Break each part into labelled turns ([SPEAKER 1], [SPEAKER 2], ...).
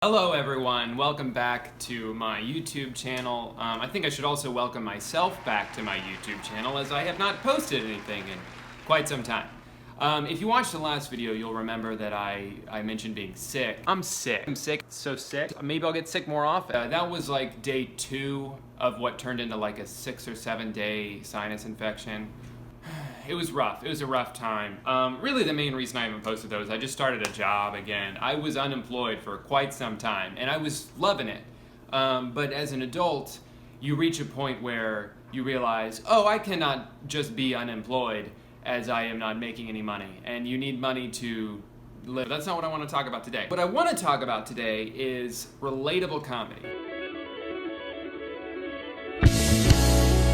[SPEAKER 1] Hello everyone, welcome back to my YouTube channel. I think I should also welcome myself back to my YouTube channel as I have not posted anything in quite some time. If you watched the last video, you'll remember that I mentioned being sick. I'm sick, so sick. Maybe I'll get sick more often. That was like day 2 of what turned into like a 6 or 7 day sinus infection. It was rough. It was a rough time. Really the main reason I haven't posted those, I just started a job again. I was unemployed for quite some time and I was loving it. But as an adult, you reach a point where you realize, oh, I cannot just be unemployed as I am not making any money. And you need money to live. That's not what I want to talk about today. What I want to talk about today is relatable comedy.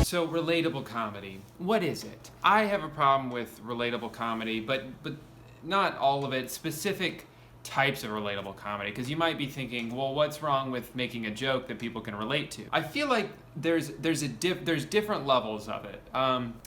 [SPEAKER 1] So relatable comedy, what is it? I have a problem with relatable comedy, but not all of it, specific types of relatable comedy, because you might be thinking, well, what's wrong with making a joke that people can relate to? I feel like there's different levels of it,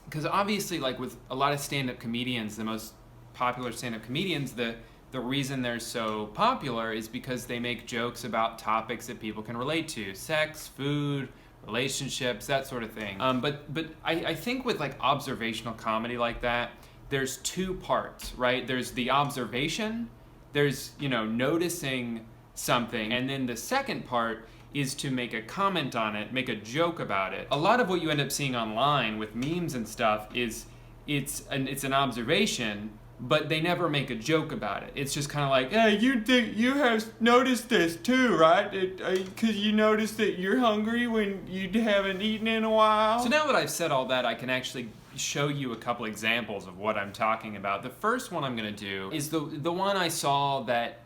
[SPEAKER 1] because obviously, like with a lot of stand-up comedians, the most popular stand-up comedians, the reason they're so popular is because they make jokes about topics that people can relate to: sex, food, relationships, that sort of thing. But I think with like observational comedy like that, there's 2 parts, right? There's the observation, there's, noticing something, and then the second part is to make a comment on it, make a joke about it. A lot of what you end up seeing online with memes and stuff is it's an observation, but they never make a joke about it. It's just kind of like, hey, you have noticed this too, right? Because you noticed that you're hungry when you haven't eaten in a while. So now that I've said all that, I can actually show you a couple examples of what I'm talking about. The first one I'm gonna do is the one I saw that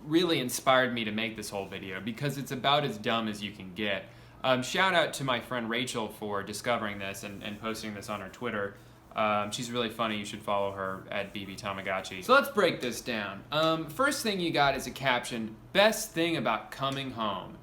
[SPEAKER 1] really inspired me to make this whole video, because it's about as dumb as you can get. Shout out to my friend Rachel for discovering this and posting this on her Twitter. She's really funny. You should follow her at Tamagotchi. So let's break this down. First thing you got is a caption: best thing about coming home.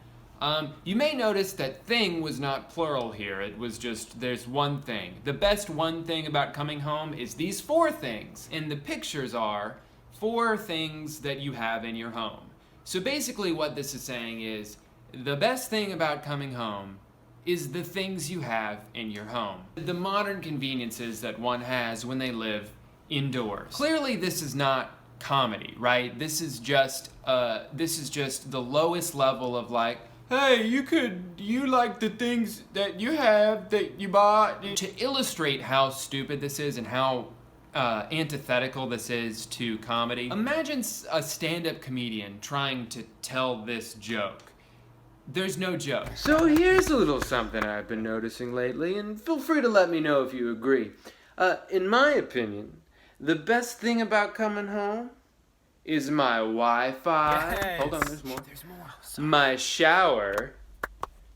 [SPEAKER 1] You may notice that thing was not plural here. It was just, there's one thing. The best one thing about coming home is these 4 things. And the pictures are 4 things that you have in your home. So basically what this is saying is, the best thing about coming home is the things you have in your home. The modern conveniences that one has when they live indoors. Clearly this is not comedy, right? This is just the lowest level of like, hey, you like the things that you have that you bought. To illustrate how stupid this is and how antithetical this is to comedy, imagine a stand-up comedian trying to tell this joke. There's no joke. So here's a little something I've been noticing lately, and feel free to let me know if you agree. In my opinion, the best thing about coming home is my Wi-Fi. Yes. Hold on, there's more. My shower,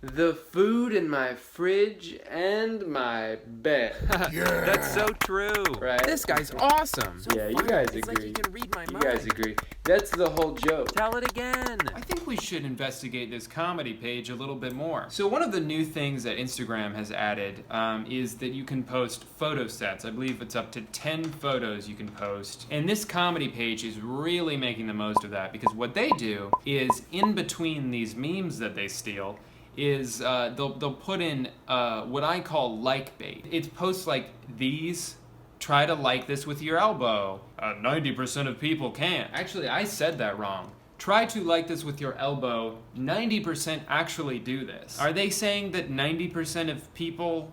[SPEAKER 1] the food in my fridge, and my bed.
[SPEAKER 2] Yeah. That's so true.
[SPEAKER 1] Right?
[SPEAKER 2] This guy's awesome.
[SPEAKER 1] So yeah, you guys agree.
[SPEAKER 2] Like he can read my mind.
[SPEAKER 1] You guys agree. That's the whole joke.
[SPEAKER 2] Tell it again.
[SPEAKER 1] I think we should investigate this comedy page a little bit more. So one of the new things that Instagram has added is that you can post photo sets. I believe it's up to 10 photos you can post. And this comedy page is really making the most of that, because what they do is, in between these memes that they steal, is they'll put in what I call like bait. It's posts like these: try to like this with your elbow. 90% of people can't. Actually, I said that wrong. Try to like this with your elbow. 90% actually do this. Are they saying that 90% of people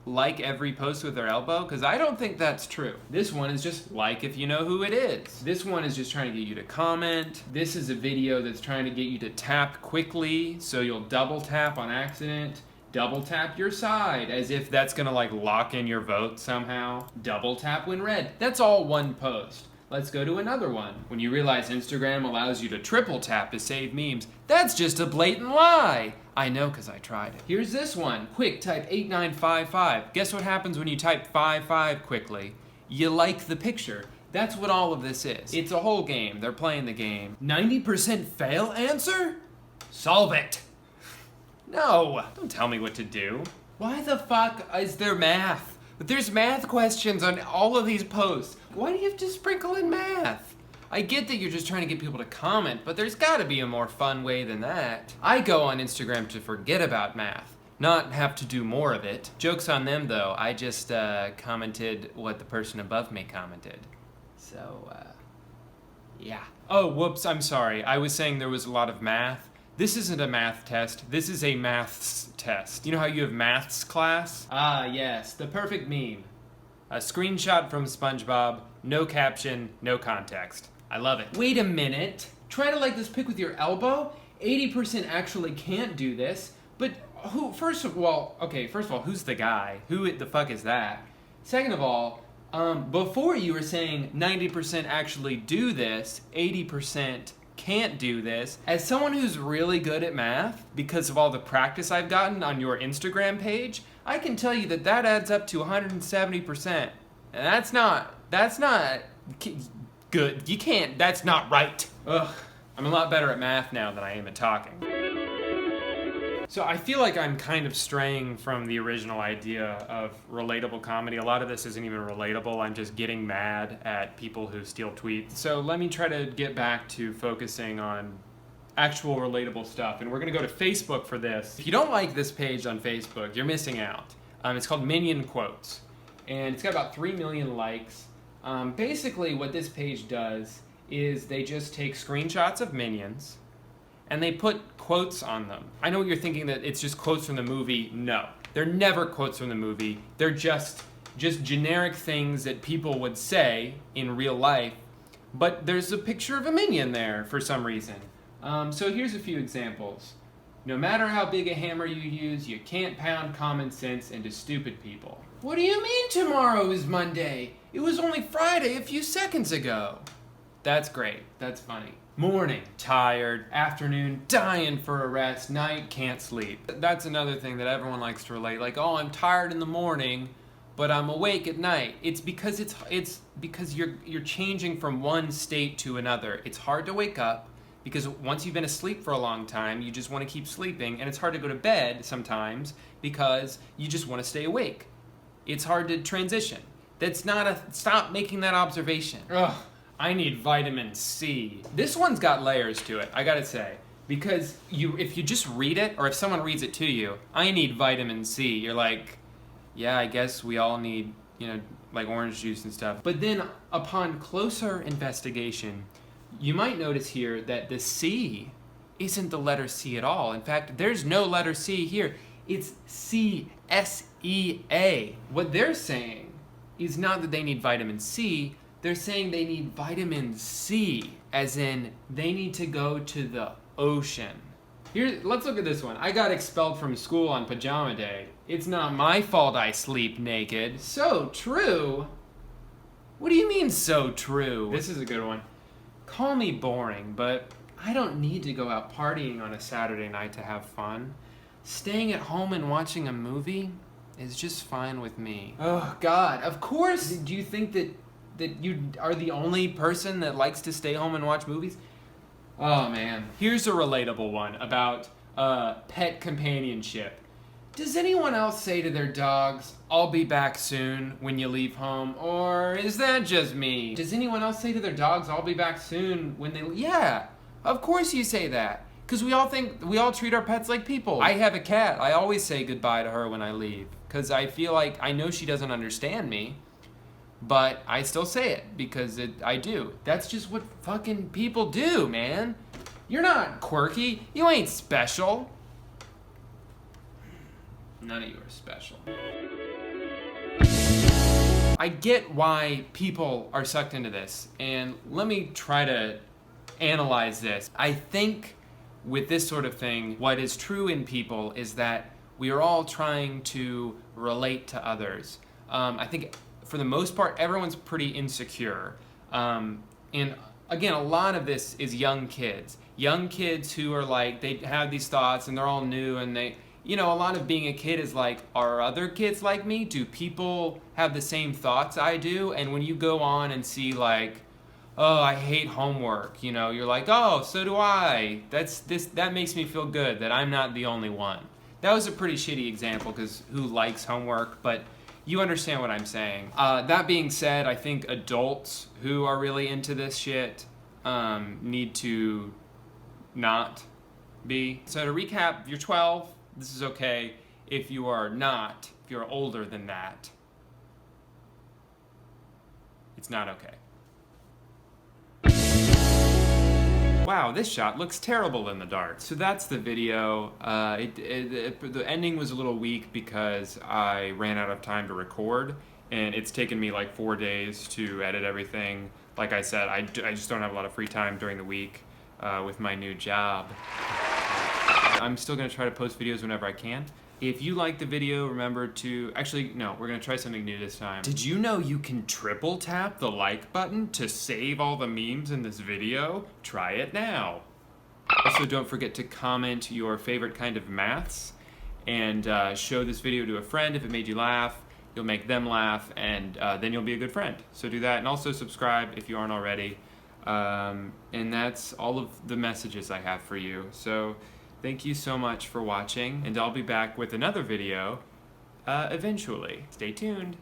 [SPEAKER 1] like every post with their elbow? Because I don't think that's true. This one is just like if you know who it is. This one is just trying to get you to comment. This is a video that's trying to get you to tap quickly, so you'll double tap on accident. Double tap your side, as if that's gonna like lock in your vote somehow. Double tap when read. That's all one post. Let's go to another one. When you realize Instagram allows you to triple tap to save memes, that's just a blatant lie. I know, because I tried it. Here's this one. Quick, type 8955. Guess what happens when you type 55 quickly? You like the picture. That's what all of this is. It's a whole game. They're playing the game. 90% fail answer? Solve it. No, don't tell me what to do. Why the fuck is there math? There's math questions on all of these posts. Why do you have to sprinkle in math? I get that you're just trying to get people to comment, but there's gotta be a more fun way than that. I go on Instagram to forget about math, not have to do more of it. Joke's on them though, I just commented what the person above me commented. So, yeah. Oh, whoops, I'm sorry. I was saying there was a lot of math. This isn't a math test, this is a maths test. You know how you have maths class? Ah, yes, the perfect meme. A screenshot from SpongeBob, no caption, no context. I love it. Wait a minute. Try to like this pic with your elbow? 80% actually can't do this, but first of all, who's the guy? Who the fuck is that? Second of all, before you were saying 90% actually do this, 80% can't do this. As someone who's really good at math, because of all the practice I've gotten on your Instagram page, I can tell you that adds up to 170%. And that's not good. You can't, that's not right. Ugh, I'm a lot better at math now than I am at talking. So I feel like I'm kind of straying from the original idea of relatable comedy. A lot of this isn't even relatable. I'm just getting mad at people who steal tweets. So let me try to get back to focusing on actual relatable stuff. And we're gonna go to Facebook for this. If you don't like this page on Facebook, you're missing out. It's called Minion Quotes. And it's got about 3 million likes. Basically what this page does is they just take screenshots of Minions and they put quotes on them. I know what you're thinking, that it's just quotes from the movie. No, they're never quotes from the movie. They're just generic things that people would say in real life, but there's a picture of a minion there for some reason. So here's a few examples. No matter how big a hammer you use, you can't pound common sense into stupid people. What do you mean tomorrow is Monday? It was only Friday a few seconds ago. That's great, that's funny. Morning, tired. Afternoon, dying for a rest. Night, can't sleep. That's another thing that everyone likes to relate. Like, oh, I'm tired in the morning, but I'm awake at night. It's because you're changing from one state to another. It's hard to wake up because once you've been asleep for a long time, you just want to keep sleeping, and it's hard to go to bed sometimes because you just want to stay awake. It's hard to transition. Stop making that observation. Ugh. I need vitamin C. This one's got layers to it, I gotta say. Because if you just read it, or if someone reads it to you, I need vitamin C, you're like, yeah, I guess we all need, like orange juice and stuff. But then, upon closer investigation, you might notice here that the C isn't the letter C at all. In fact, there's no letter C here. It's C, S-E-A. What they're saying is not that they need vitamin C, they're saying they need vitamin C, as in they need to go to the ocean. Here, let's look at this one. I got expelled from school on pajama day. It's not my fault I sleep naked. So true. What do you mean, so true? This is a good one. Call me boring, but I don't need to go out partying on a Saturday night to have fun. Staying at home and watching a movie is just fine with me. Oh, God, of course. Do you think that you are the only person that likes to stay home and watch movies? Oh, man. Here's a relatable one about pet companionship. Does anyone else say to their dogs, "I'll be back soon" when you leave home? Or is that just me? Does anyone else say to their dogs, "I'll be back soon" when they... Yeah, of course you say that. Because we all treat our pets like people. I have a cat. I always say goodbye to her when I leave. Because I feel like I know she doesn't understand me. But I still say it because I do. That's just what fucking people do, man. You're not quirky. You ain't special. None of you are special. I get why people are sucked into this, and let me try to analyze this. I think with this sort of thing, what is true in people is that we are all trying to relate to others. I think for the most part, everyone's pretty insecure. And again, a lot of this is young kids. Young kids who are like, they have these thoughts and they're all new, and a lot of being a kid is like, are other kids like me? Do people have the same thoughts I do? And when you go on and see like, oh, I hate homework, you're like, oh, so do I. That makes me feel good that I'm not the only one. That was a pretty shitty example because who likes homework, but you understand what I'm saying. That being said, I think adults who are really into this shit need to not be. So to recap, if you're 12, this is okay. If you are not, if you're older than that, it's not okay. Wow, this shot looks terrible in the dark. So that's the video. The ending was a little weak because I ran out of time to record, and it's taken me like 4 days to edit everything. Like I said, I just don't have a lot of free time during the week with my new job. I'm still gonna try to post videos whenever I can. If you like the video, remember to, actually, no, we're gonna try something new this time. Did you know you can triple tap the like button to save all the memes in this video? Try it now. Also, don't forget to comment your favorite kind of maths and show this video to a friend if it made you laugh. You'll make them laugh, and then you'll be a good friend. So do that, and also subscribe if you aren't already. And that's all of the messages I have for you. So thank you so much for watching, and I'll be back with another video eventually. Stay tuned.